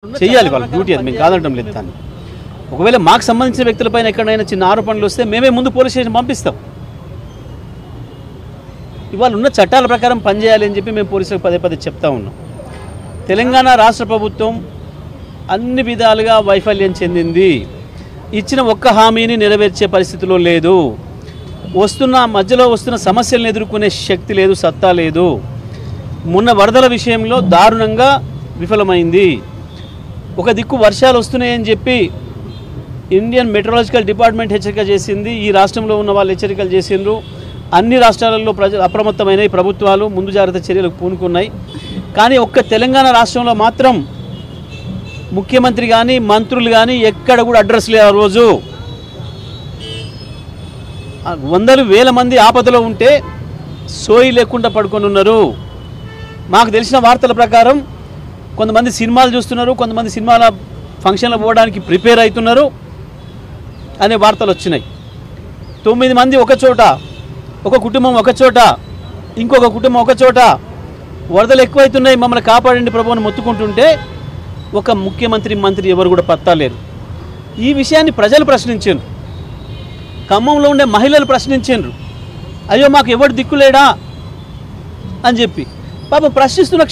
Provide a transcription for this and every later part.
చేయాలి వాళ్ళ డ్యూటీ అది మేము కాదంటం లేదు దాన్ని ఒకవేళ మాకు సంబంధించిన వ్యక్తులపైన ఎక్కడైనా చిన్న ఆరోపణలు వస్తే మేమే ముందు పోలీస్ స్టేషన్ పంపిస్తాం ఇవాళ ఉన్న చట్టాల ప్రకారం పనిచేయాలి అని చెప్పి మేము పోలీసులకు పదే పదే చెప్తా ఉన్నాం తెలంగాణ రాష్ట్ర ప్రభుత్వం అన్ని విధాలుగా వైఫల్యం చెందింది ఇచ్చిన ఒక్క హామీని నెరవేర్చే పరిస్థితిలో లేదు మధ్యలో వస్తున్న సమస్యలను ఎదుర్కొనే శక్తి లేదు సత్తా లేదు మొన్న వరదల విషయంలో దారుణంగా విఫలమైంది ఒక దిక్కు వర్షాలు వస్తున్నాయని చెప్పి ఇండియన్ మెట్రలాజికల్ డిపార్ట్మెంట్ హెచ్చరిక చేసింది ఈ రాష్ట్రంలో ఉన్న వాళ్ళు హెచ్చరికలు చేసిండ్రు అన్ని రాష్ట్రాలలో ప్రజలు అప్రమత్తమైన ప్రభుత్వాలు ముందు జాగ్రత్త చర్యలకు పూనుకున్నాయి కానీ ఒక్క తెలంగాణ రాష్ట్రంలో మాత్రం ముఖ్యమంత్రి కానీ మంత్రులు కానీ ఎక్కడ కూడా అడ్రస్ లేదు ఆ రోజు వందలు వేల మంది ఆపదలో ఉంటే సోయి లేకుండా పడుకొని ఉన్నారు మాకు తెలిసిన వార్తల ప్రకారం కొంతమంది సినిమాలు చూస్తున్నారు కొంతమంది సినిమాల ఫంక్షన్లు పోవడానికి ప్రిపేర్ అవుతున్నారు అనే వార్తలు వచ్చినాయి 9 మంది ఒక చోట ఒక కుటుంబం ఒక చోట ఇంకొక కుటుంబం ఒక చోట వరదలు ఎక్కువైతున్నాయి మమ్మల్ని కాపాడండి ప్రభువుని మొత్తుకుంటుంటే ఒక ముఖ్యమంత్రి మంత్రి ఎవరు కూడా పత్తాలేరు ఈ విషయాన్ని ప్రజలు ప్రశ్నించారు ఖమ్మంలో ఉండే మహిళలు ప్రశ్నించారు అయ్యో మాకు ఎవరు దిక్కులేడా అని చెప్పి పాప ప్రశ్నిస్తున్న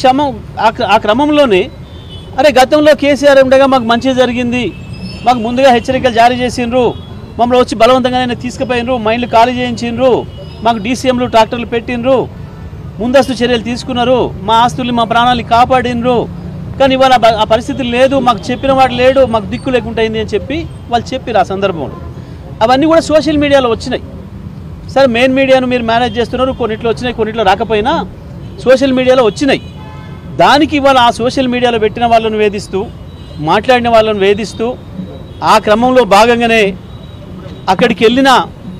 ఆ క్రమంలోనే అరే గతంలో కేసీఆర్ ఉండగా మాకు మంచి జరిగింది మాకు ముందుగా హెచ్చరికలు జారీ చేసిండ్రు మమ్మల్ని వచ్చి బలవంతంగానే తీసుకుపోయినరు మైండ్లు ఖాళీ చేయించిండ్రు మాకు డీసీఎంలు ట్రాక్టర్లు పెట్టినరు ముందస్తు చర్యలు తీసుకున్నారు మా ఆస్తుల్ని మా ప్రాణాలని కాపాడినరు కానీ ఇవాళ ఆ పరిస్థితి లేదు మాకు చెప్పిన వాడు లేడు మాకు దిక్కు లేకుండా అయింది అని చెప్పి వాళ్ళు చెప్పారు ఆ సందర్భంలో అవన్నీ కూడా సోషల్ మీడియాలో వచ్చినాయి సరే మెయిన్ మీడియాను మీరు మేనేజ్ చేస్తున్నారు కొన్నిట్లో వచ్చినాయి కొన్నిట్లో రాకపోయినా సోషల్ మీడియాలో వచ్చినాయి దానికి ఇవాళ ఆ సోషల్ మీడియాలో పెట్టిన వాళ్ళను వేధిస్తూ మాట్లాడిన వాళ్ళను వేధిస్తూ ఆ క్రమంలో భాగంగానే అక్కడికి వెళ్ళిన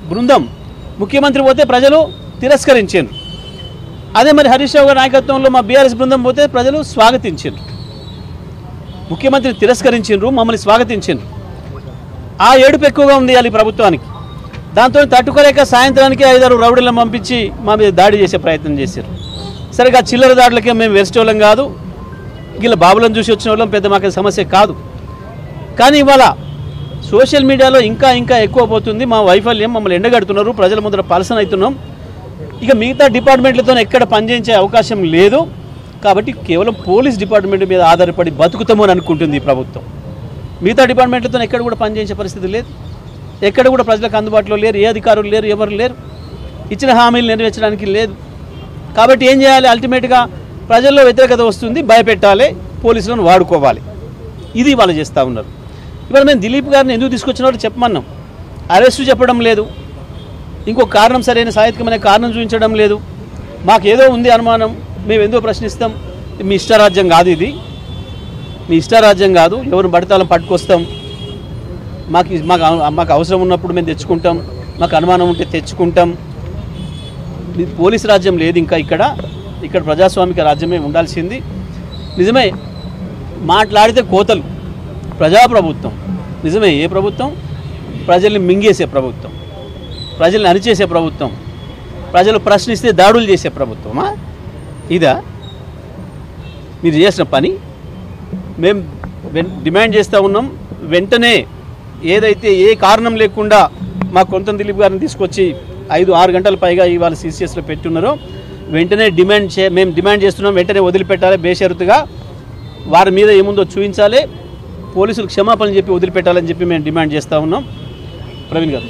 బృందం ముఖ్యమంత్రి పోతే ప్రజలు తిరస్కరించారు అదే మరి హరీష్ రావు గారి నాయకత్వంలో మా బీఆర్ఎస్ బృందం పోతే ప్రజలు స్వాగతించారు ముఖ్యమంత్రిని తిరస్కరించారు మమ్మల్ని స్వాగతించారు ఆ ఏడుపు ఎక్కువగా ఉంది ఈ ప్రభుత్వానికి దాంతో తట్టుకోలేక సాయంత్రానికి 5-6 రౌడీలను పంపించి మా మీద దాడి చేసే ప్రయత్నం చేశారు సరిగా చిల్లర దాడులకే మేము వెరస్టోళ్ళం కాదు ఇలా బాబులను చూసి వచ్చిన వాళ్ళం పెద్ద మాకు సమస్య కాదు కానీ ఇవాళ సోషల్ మీడియాలో ఇంకా ఎక్కువ పోతుంది మా వైఫల్యం మమ్మల్ని ఎండగడుతున్నారు ప్రజల ముందర పలసన అవుతున్నాం ఇక మిగతా డిపార్ట్మెంట్లతో ఎక్కడ పనిచేయించే అవకాశం లేదు కాబట్టి కేవలం పోలీస్ డిపార్ట్మెంట్ మీద ఆధారపడి బతుకుతాము అని అనుకుంటుంది ఈ ప్రభుత్వం మిగతా డిపార్ట్మెంట్లతో ఎక్కడ కూడా పనిచేయించే పరిస్థితి లేదు ఎక్కడ కూడా ప్రజలకు అందుబాటులో లేరు ఏ అధికారులు లేరు ఎవరు లేరు ఇచ్చిన హామీలు నెరవేర్చడానికి లేదు కాబట్టి ఏం చేయాలి అల్టిమేట్గా ప్రజల్లో వ్యతిరేకత వస్తుంది భయపెట్టాలి పోలీసులను వాడుకోవాలి ఇది వాళ్ళు చేస్తూ ఉన్నారు ఇవాళ మేము దిలీప్ గారిని ఎందుకు తీసుకొచ్చినారో చెప్పమన్నాం అరెస్టు చెప్పడం లేదు ఇంకొక కారణం సరైన సాహిత్యమైన కారణం చూపించడం లేదు మాకేదో ఉంది అనుమానం మేము ఎందుకు ప్రశ్నిస్తాం మీ ఇష్టరాజ్యం కాదు ఇది మీ ఇష్టరాజ్యం కాదు ఎవరు పడతాలం పట్టుకొస్తాం మాకు అవసరం ఉన్నప్పుడు మేము తెచ్చుకుంటాం మాకు అనుమానం ఉంటే తెచ్చుకుంటాం పోలీసు రాజ్యం లేదు ఇంకా ఇక్కడ ప్రజాస్వామిక రాజ్యమే ఉండాల్సింది నిజమే మాట్లాడితే కోతలు ప్రజాప్రభుత్వం నిజమే ఏ ప్రభుత్వం ప్రజల్ని మింగేసే ప్రభుత్వం ప్రజల్ని అణిచేసే ప్రభుత్వం ప్రజలు ప్రశ్నిస్తే దాడులు చేసే ప్రభుత్వమా ఇదా మీరు చేసిన పని మేము డిమాండ్ చేస్తూ ఉన్నాం వెంటనే ఏదైతే ఏ కారణం లేకుండా మా కొంత దిలీప్ గారిని తీసుకొచ్చి 5-6 గంటల పైగా ఇవాళ సీసీఎస్లో పెట్టున్నారో వెంటనే మేము డిమాండ్ చేస్తున్నాం వెంటనే వదిలిపెట్టాలి బేషరతుగా వారి మీద ఏముందో చూపించాలి పోలీసులు క్షమాపణలు చెప్పి వదిలిపెట్టాలని చెప్పి మేము డిమాండ్ చేస్తూ ఉన్నాం ప్రవీణ్ గారు